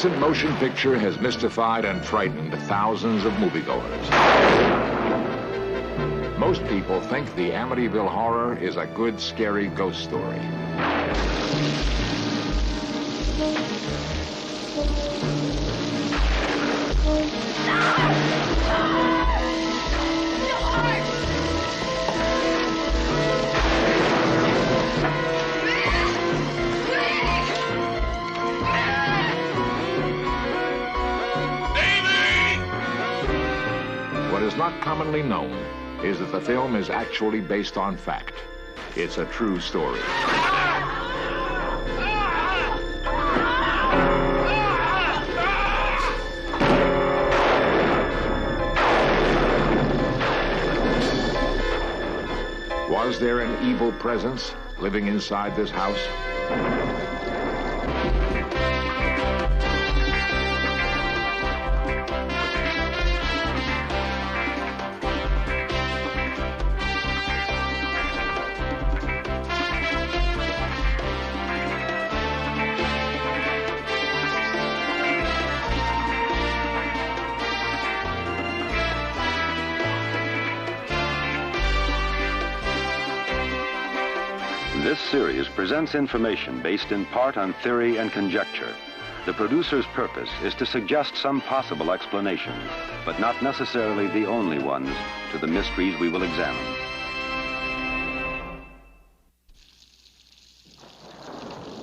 recent motion picture has mystified and frightened thousands of moviegoers. Most people think the Amityville Horror is a good, scary ghost story. What is not commonly known is that the film is actually based on fact. It's a true story. Was there an evil presence living inside this house? This series presents information based in part on theory and conjecture. The producer's purpose is to suggest some possible explanations, but not necessarily the only ones, to the mysteries we will examine.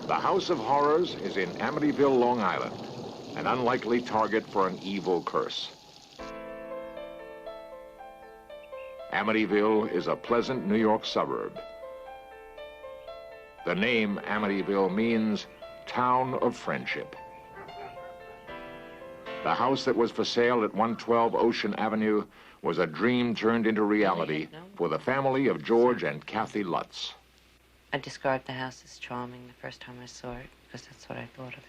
The House of Horrors is in Amityville, Long Island, an unlikely target for an evil curse. Amityville is a pleasant New York suburb. The name Amityville means town of friendship. The house that was for sale at 112 Ocean Avenue was a dream turned into reality for the family of George and Kathy Lutz. I described the house as charming the first time I saw it, because that's what I thought of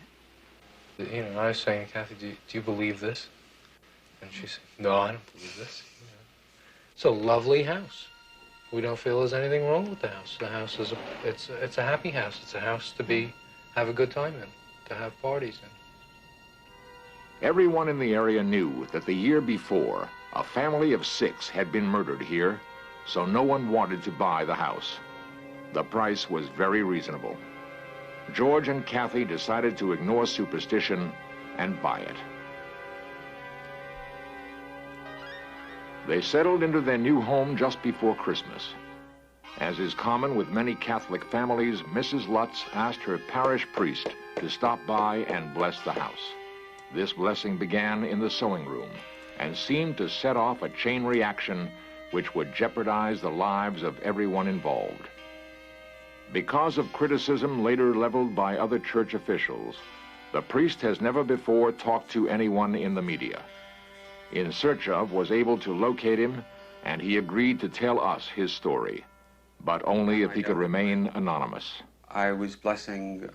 it. You know, I was saying, Kathy, do you believe this? And she said, no, I don't believe this. You know, it's a lovely house. We don't feel there's anything wrong with the house. The house is it's a happy house. It's a house to have a good time in, to have parties in. Everyone in the area knew that the year before, a family of 6 had been murdered here, so no one wanted to buy the house. The price was very reasonable. George and Kathy decided to ignore superstition and buy it. They settled into their new home just before Christmas. As is common with many Catholic families, Mrs. Lutz asked her parish priest to stop by and bless the house. This blessing began in the sewing room and seemed to set off a chain reaction which would jeopardize the lives of everyone involved. Because of criticism later leveled by other church officials, the priest has never before talked to anyone in the media. In search of was able to locate him, and he agreed to tell us his story, but only if he could remain anonymous. I was blessing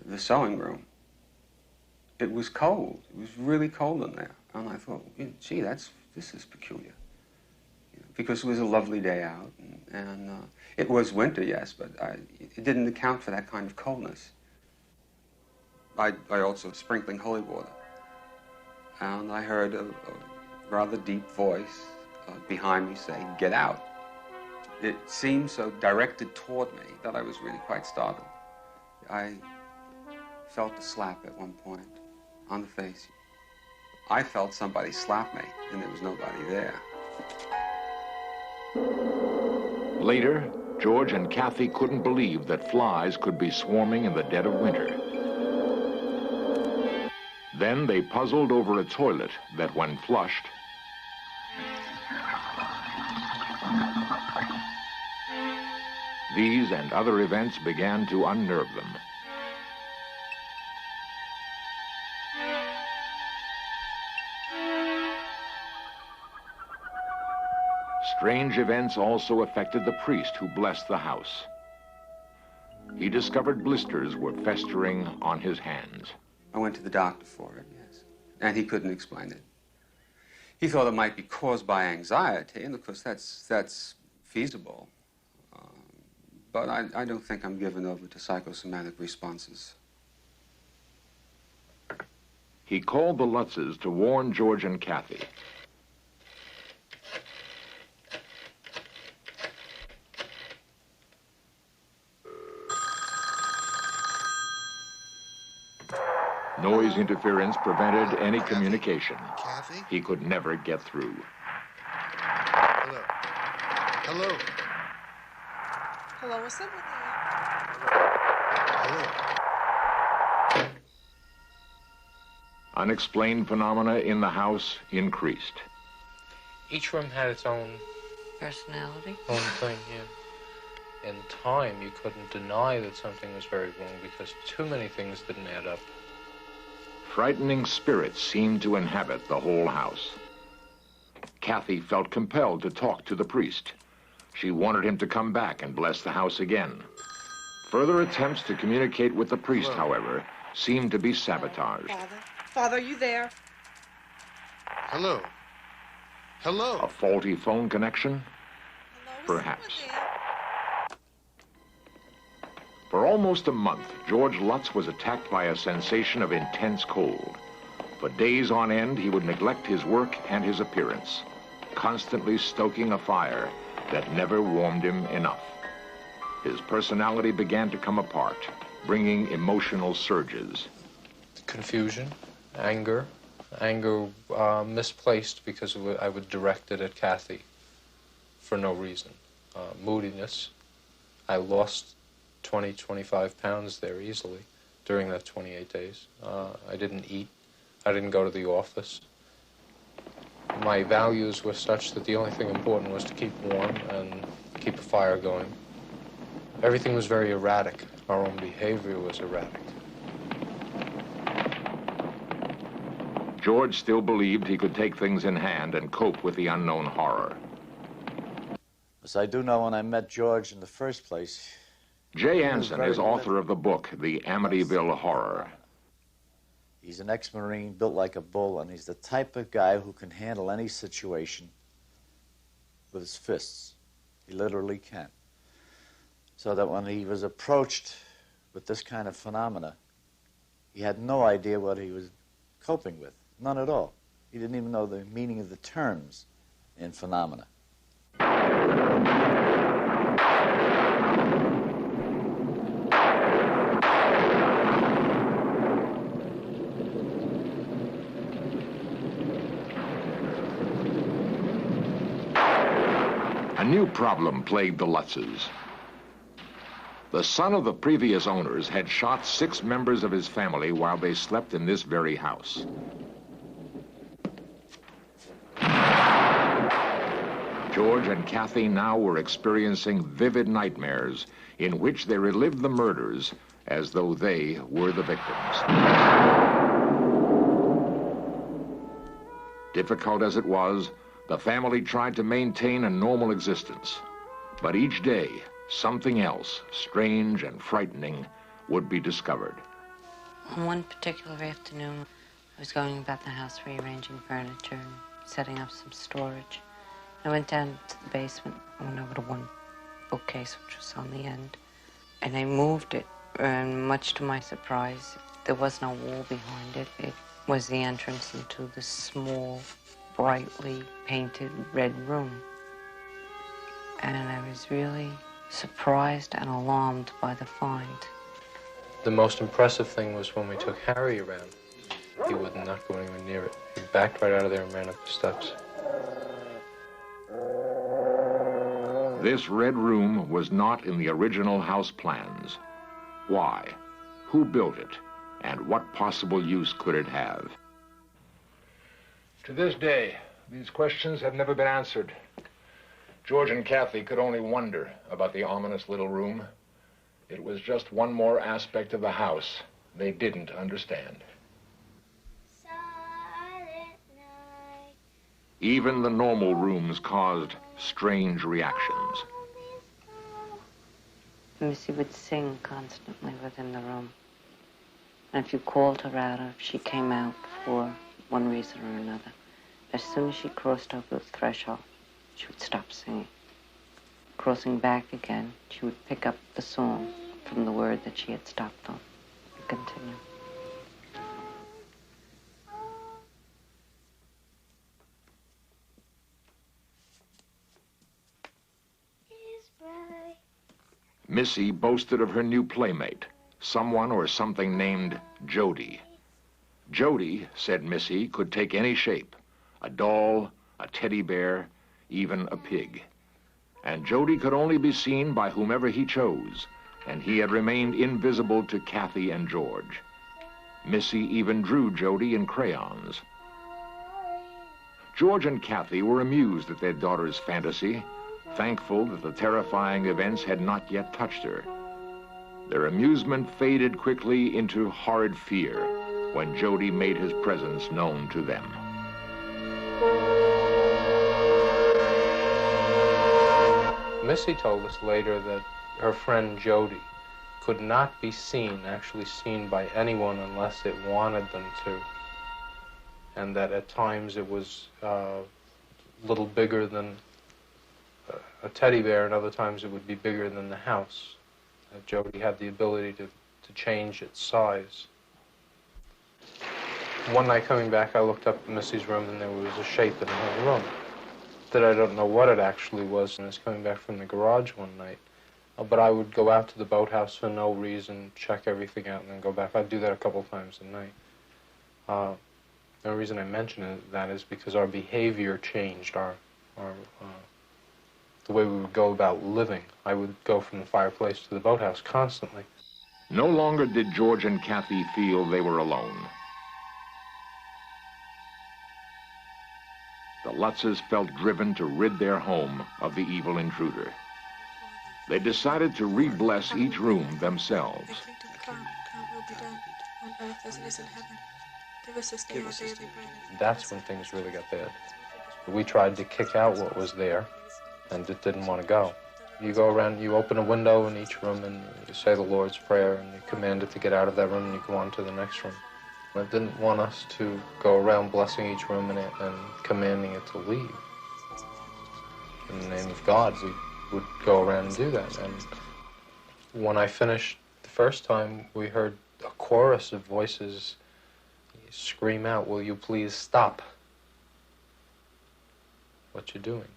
the sewing room. It was cold. It was really cold in there. And I thought, gee, this is peculiar. Because it was a lovely day out, and it was winter, yes, but it didn't account for that kind of coldness. I also sprinkling holy water. And I heard a rather deep voice behind me say, "Get out." It seemed so directed toward me that I was really quite startled. I felt a slap at one point on the face. I felt somebody slap me, and there was nobody there. Later, George and Kathy couldn't believe that flies could be swarming in the dead of winter. Then they puzzled over a toilet that, when flushed, these and other events began to unnerve them. Strange events also affected the priest who blessed the house. He discovered blisters were festering on his hands. I went to the doctor for it, yes, and he couldn't explain it. He thought it might be caused by anxiety, and of course that's feasible. But I don't think I'm given over to psychosomatic responses. He called the Lutzes to warn George and Kathy. Noise interference prevented any communication. Kathy? He could never get through. Hello. Hello. Hello, what's up with Hello. Unexplained phenomena in the house increased. Each room had its own Personality? thing, yeah. In time, you couldn't deny that something was very wrong because too many things didn't add up. Frightening spirits seemed to inhabit the whole house. Kathy felt compelled to talk to the priest. She wanted him to come back and bless the house again. Further attempts to communicate with the priest, however, seemed to be sabotaged. Father, are you there? Hello. Hello. A faulty phone connection? Hello, Perhaps. For almost a month, George Lutz was attacked by a sensation of intense cold. For days on end, he would neglect his work and his appearance, constantly stoking a fire that never warmed him enough. His personality began to come apart, bringing emotional surges. Confusion, anger misplaced because I would direct it at Kathy for no reason. Moodiness. I lost 20, 25 pounds there easily during that 28 days. I didn't eat. I didn't go to the office. My values were such that the only thing important was to keep warm and keep a fire going. Everything was very erratic. Our own behavior was erratic. George still believed he could take things in hand and cope with the unknown horror. As I do know, when I met George in the first place, Jay Anson is author of the book, The Amityville Horror. he's an ex-Marine, built like a bull, and he's the type of guy who can handle any situation with his fists. He literally can. So that when he was approached with this kind of phenomena, he had no idea what he was coping with. None at all. He didn't even know the meaning of the terms in phenomena. A new problem plagued the Lutzes. The son of the previous owners had shot 6 members of his family while they slept in this very house. George and Kathy now were experiencing vivid nightmares in which they relived the murders as though they were the victims. Difficult as it was, the family tried to maintain a normal existence. But each day, something else, strange and frightening, would be discovered. On one particular afternoon, I was going about the house rearranging furniture and setting up some storage. I went down to the basement. I went over to one bookcase, which was on the end, and I moved it. And much to my surprise, there was no wall behind it. It was the entrance into this small, brightly painted red room. And I was really surprised and alarmed by the find. The most impressive thing was when we took Harry around. He would not go anywhere near it. He backed right out of there and ran up the steps. This red room was not in the original house plans. Why? Who built it? And what possible use could it have? To this day, these questions have never been answered. George and Kathy could only wonder about the ominous little room. It was just one more aspect of the house they didn't understand. Even the normal rooms caused strange reactions. Missy would sing constantly within the room. And if you called her out, or if she came out for one reason or another, as soon as she crossed over the threshold, she would stop singing. Crossing back again, she would pick up the song from the word that she had stopped on and continue. Missy boasted of her new playmate, someone or something named Jody. Jody, said Missy, could take any shape, a doll, a teddy bear, even a pig. And Jody could only be seen by whomever he chose, and he had remained invisible to Kathy and George. Missy even drew Jody in crayons. George and Kathy were amused at their daughter's fantasy, thankful that the terrifying events had not yet touched her. Their amusement faded quickly into horrid fear when Jody made his presence known to them. Missy told us later that her friend Jody could not be actually seen by anyone unless it wanted them to. And that at times it was a little bigger than a teddy bear, and other times it would be bigger than the house. Jody had the ability to change its size. One night coming back, I looked up in Missy's room, and there was a shape in her room that I don't know what it actually was, and I was coming back from the garage one night. But I would go out to the boathouse for no reason, check everything out, and then go back. I'd do that a couple times a night. The reason I mention that is because our behavior changed, the way we would go about living. I would go from the fireplace to the boathouse constantly. No longer did George and Kathy feel they were alone. The Lutzes felt driven to rid their home of the evil intruder. They decided to re-bless each room themselves. Thy kingdom come, thy will be done, on earth as it is in heaven. Give us this day our daily bread. That's when things really got bad. We tried to kick out what was there, and it didn't want to go. You go around, you open a window in each room, and you say the Lord's Prayer, and you command it to get out of that room, and you go on to the next room. It didn't want us to go around blessing each room and commanding it to leave. In the name of God, we would go around and do that. And when I finished the first time, we heard a chorus of voices scream out, "Will you please stop what you're doing?"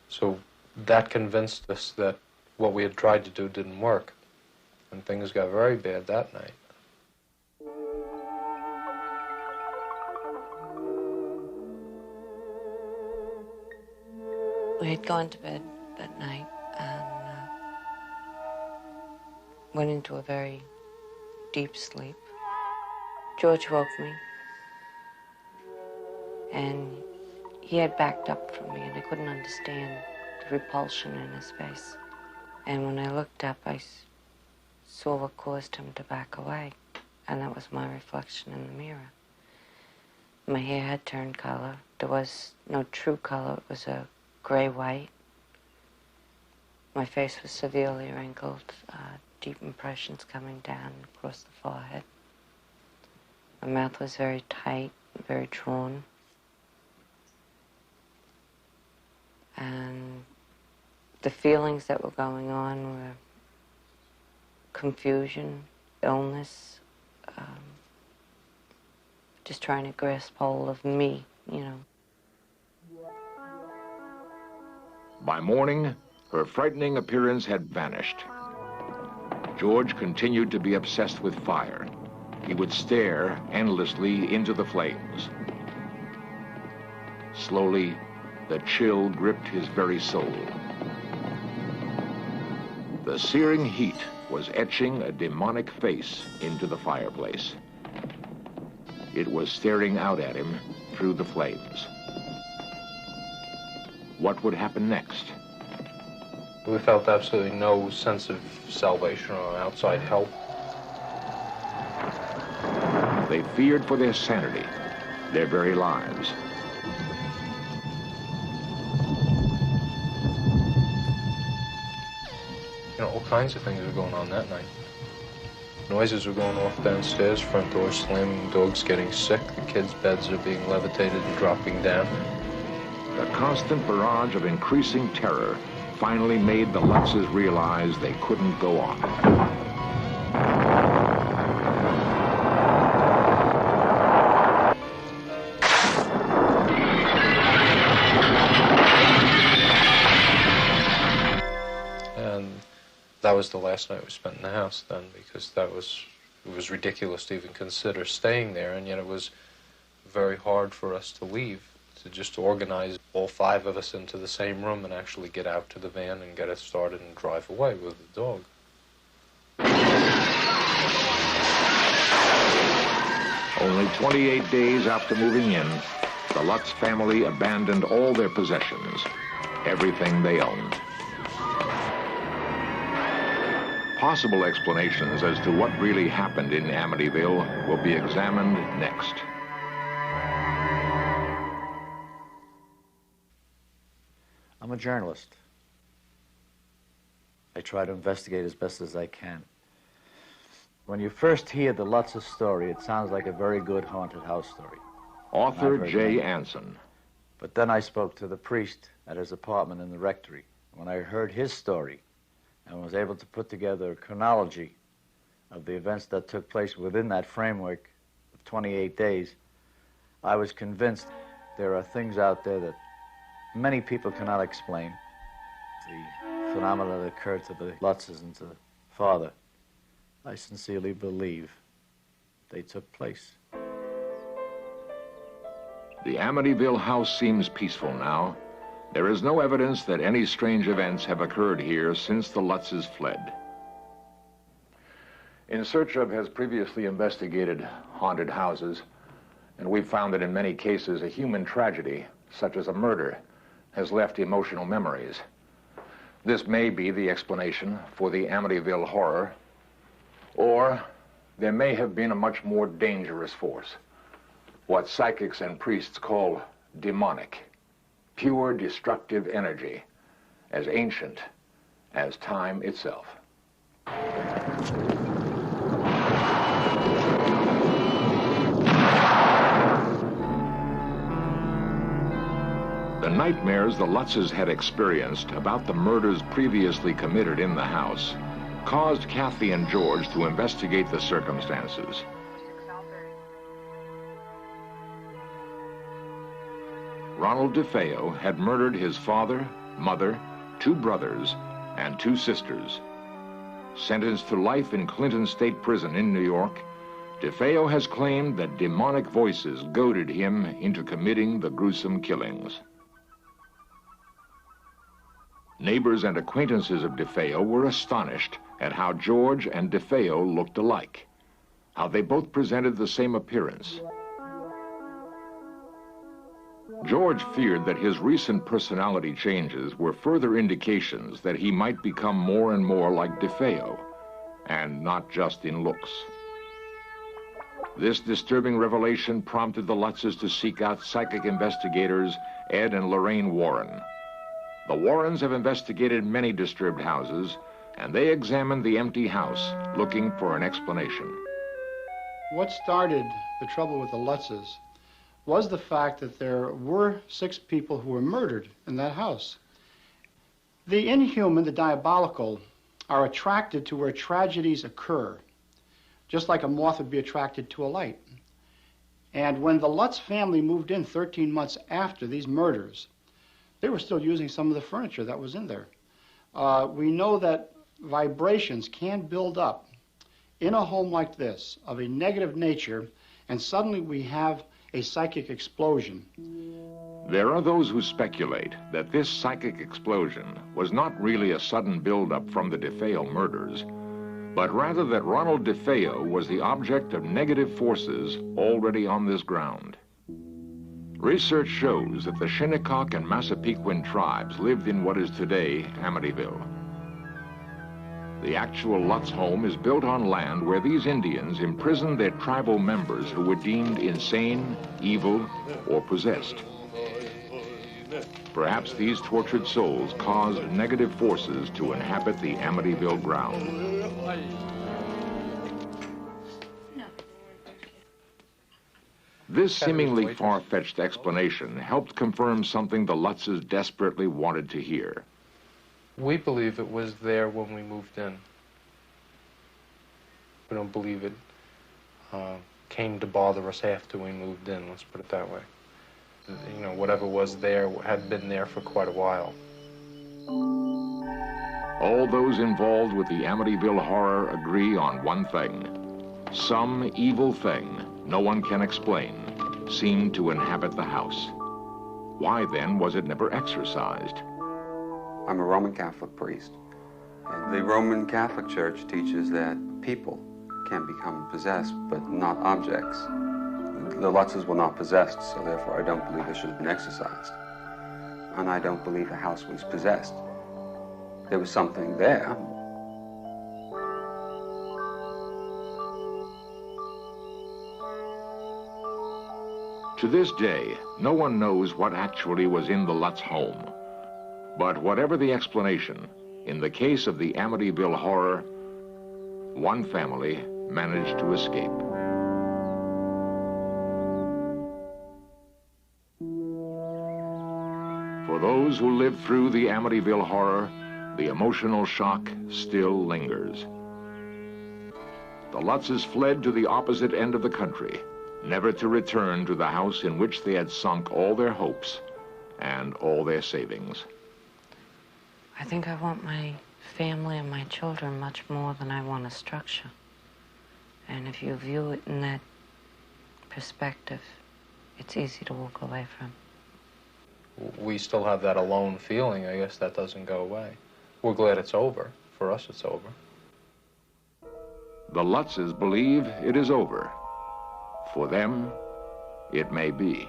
So that convinced us that what we had tried to do didn't work, and things got very bad that night. We had gone to bed that night and went into a very deep sleep. George woke me, and he had backed up from me, and I couldn't understand the repulsion in his face. And when I looked up, I saw what caused him to back away, and that was my reflection in the mirror. My hair had turned color. There was no true color. It was a gray-white. My face was severely wrinkled, deep impressions coming down across the forehead. My mouth was very tight, very drawn. And the feelings that were going on were confusion, illness, just trying to grasp hold of me, you know. By morning, her frightening appearance had vanished. George continued to be obsessed with fire. He would stare endlessly into the flames. Slowly, the chill gripped his very soul. The searing heat was etching a demonic face into the fireplace. It was staring out at him through the flames. What would happen next? We felt absolutely no sense of salvation or outside help. They feared for their sanity, their very lives. You know, all kinds of things were going on that night. Noises were going off downstairs, front doors slamming, dogs getting sick, the kids' beds are being levitated and dropping down. The constant barrage of increasing terror finally made the Lutzes realize they couldn't go on. that was the last night we spent in the house then, because it was ridiculous to even consider staying there, and yet it was very hard for us to leave, to just organize all 5 of us into the same room and actually get out to the van and get it started and drive away with the dog. Only 28 days after moving in, the Lutz family abandoned all their possessions, everything they owned. Possible explanations as to what really happened in Amityville will be examined next. I'm a journalist. I try to investigate as best as I can. When you first hear the Lutz's story, it sounds like a very good haunted house story. Author Jay Anson. But then I spoke to the priest at his apartment in the rectory. When I heard his story and was able to put together a chronology of the events that took place within that framework of 28 days, I was convinced there are things out there that many people cannot explain. The phenomena that occurred to the Lutzes and to the father, I sincerely believe they took place. The Amityville house seems peaceful now. There is no evidence that any strange events have occurred here since the Lutzes fled. In Search Of has previously investigated haunted houses, and we've found that in many cases a human tragedy, such as a murder, has left emotional memories. This may be the explanation for the Amityville horror, or there may have been a much more dangerous force, what psychics and priests call demonic, pure destructive energy, as ancient as time itself. The nightmares the Lutzes had experienced about the murders previously committed in the house caused Kathy and George to investigate the circumstances. Ronald DeFeo had murdered his father, mother, 2 brothers, and 2 sisters. Sentenced to life in Clinton State Prison in New York, DeFeo has claimed that demonic voices goaded him into committing the gruesome killings. Neighbors and acquaintances of DeFeo were astonished at how George and DeFeo looked alike, how they both presented the same appearance. George feared that his recent personality changes were further indications that he might become more and more like DeFeo, and not just in looks. This disturbing revelation prompted the Lutzes to seek out psychic investigators Ed and Lorraine Warren. The Warrens have investigated many disturbed houses, and they examined the empty house, looking for an explanation. What started the trouble with the Lutzes was the fact that there were 6 people who were murdered in that house. The inhuman, the diabolical, are attracted to where tragedies occur, just like a moth would be attracted to a light. And when the Lutz family moved in 13 months after these murders, they were still using some of the furniture that was in there. We know that vibrations can build up in a home like this of a negative nature, and suddenly we have a psychic explosion. There are those who speculate that this psychic explosion was not really a sudden buildup from the DeFeo murders, but rather that Ronald DeFeo was the object of negative forces already on this ground. Research shows that the Shinnecock and Massapequin tribes lived in what is today Amityville. The actual Lutz home is built on land where these Indians imprisoned their tribal members who were deemed insane, evil, or possessed. Perhaps these tortured souls caused negative forces to inhabit the Amityville ground. This seemingly far-fetched explanation helped confirm something the Lutzes desperately wanted to hear. We believe it was there when we moved in. We don't believe it came to bother us after we moved in, let's put it that way. You know, whatever was there had been there for quite a while. All those involved with the Amityville horror agree on one thing. Some evil thing no one can explain seemed to inhabit the house. Why then was it never exorcised? I'm a Roman Catholic priest. And the Roman Catholic Church teaches that people can become possessed, but not objects. The Lutzes were not possessed, so therefore I don't believe they should have been exorcised. And I don't believe the house was possessed. There was something there. To this day, no one knows what actually was in the Lutz home. But whatever the explanation, in the case of the Amityville horror, one family managed to escape. For those who lived through the Amityville horror, the emotional shock still lingers. The Lutzes fled to the opposite end of the country, never to return to the house in which they had sunk all their hopes and all their savings. I think I want my family and my children much more than I want a structure. And if you view it in that perspective, it's easy to walk away from. We still have that alone feeling. I guess that doesn't go away. We're glad it's over. For us, it's over. The Lutzes believe it is over. For them, it may be.